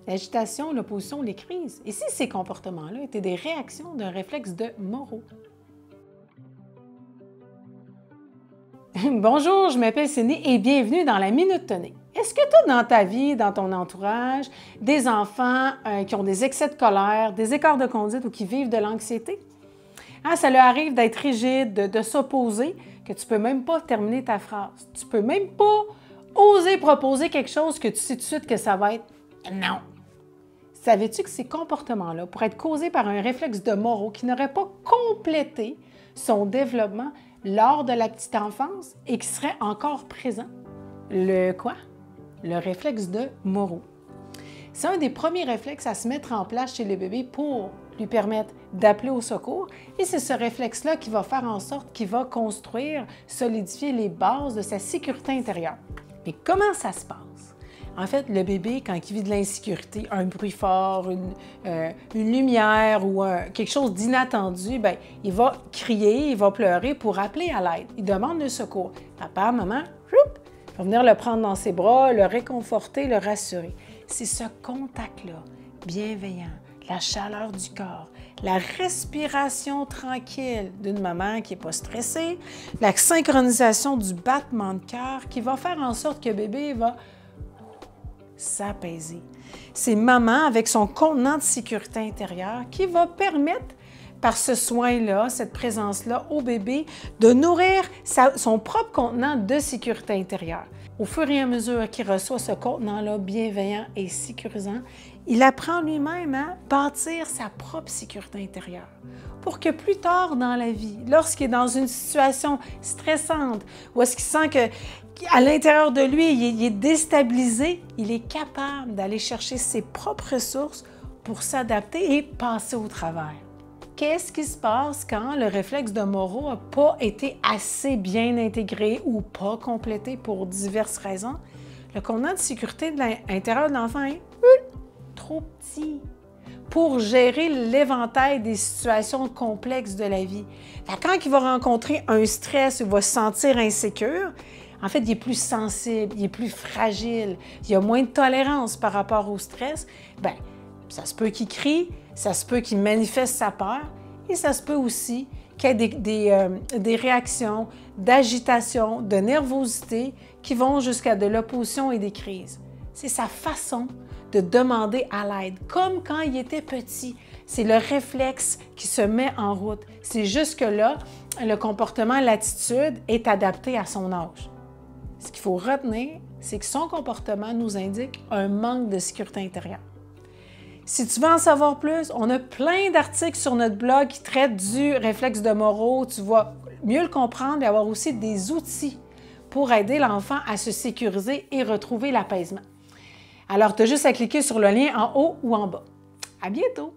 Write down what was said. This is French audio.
l'agitation, l'opposition, les crises. Et si ces comportements-là étaient des réactions d'un réflexe de Moro? Bonjour, je m'appelle Cindy et bienvenue dans la Minute Tonique. Est-ce que tu as dans ta vie, dans ton entourage, des enfants qui ont des excès de colère, des écarts de conduite ou qui vivent de l'anxiété? Ça leur arrive d'être rigide, de s'opposer, que tu ne peux même pas terminer ta phrase. Tu ne peux même pas oser proposer quelque chose que tu sais tout de suite que ça va être « non ». Savais-tu que ces comportements-là pourraient être causés par un réflexe de Moro qui n'aurait pas complété son développement lors de la petite enfance et qui serait encore présent? Le quoi? Le réflexe de Moro. C'est un des premiers réflexes à se mettre en place chez le bébé pour lui permettre d'appeler au secours et c'est ce réflexe-là qui va faire en sorte qu'il va construire, solidifier les bases de sa sécurité intérieure. Mais comment ça se passe? En fait, le bébé, quand il vit de l'insécurité, un bruit fort, une lumière ou quelque chose d'inattendu, bien, il va crier, il va pleurer pour appeler à l'aide. Il demande le secours. Papa, maman, il va venir le prendre dans ses bras, le réconforter, le rassurer. C'est ce contact-là, bienveillant, la chaleur du corps, la respiration tranquille d'une maman qui n'est pas stressée, la synchronisation du battement de cœur qui va faire en sorte que le bébé va s'apaiser. C'est maman avec son contenant de sécurité intérieure qui va permettre, par ce soin-là, cette présence-là au bébé, de nourrir son propre contenant de sécurité intérieure. Au fur et à mesure qu'il reçoit ce contenant-là bienveillant et sécurisant, il apprend lui-même à bâtir sa propre sécurité intérieure pour que plus tard dans la vie, lorsqu'il est dans une situation stressante ou est-ce qu'il sent qu'à l'intérieur de lui, il est déstabilisé, il est capable d'aller chercher ses propres ressources pour s'adapter et passer au travers. Qu'est-ce qui se passe quand le réflexe de Moro n'a pas été assez bien intégré ou pas complété pour diverses raisons? Le contenant de sécurité de l'intérieur de l'enfant est trop petit pour gérer l'éventail des situations complexes de la vie. Quand il va rencontrer un stress ou va se sentir insécure, en fait, il est plus sensible, il est plus fragile, il y a moins de tolérance par rapport au stress. Bien, ça se peut qu'il crie, ça se peut qu'il manifeste sa peur et ça se peut aussi qu'il y ait des réactions d'agitation, de nervosité qui vont jusqu'à de l'opposition et des crises. C'est sa façon de demander à l'aide, comme quand il était petit. C'est le réflexe qui se met en route. C'est juste que là, le comportement, l'attitude est adapté à son âge. Ce qu'il faut retenir, c'est que son comportement nous indique un manque de sécurité intérieure. Si tu veux en savoir plus, on a plein d'articles sur notre blog qui traitent du réflexe de Moro. Tu vas mieux le comprendre et avoir aussi des outils pour aider l'enfant à se sécuriser et retrouver l'apaisement. Alors, tu as juste à cliquer sur le lien en haut ou en bas. À bientôt!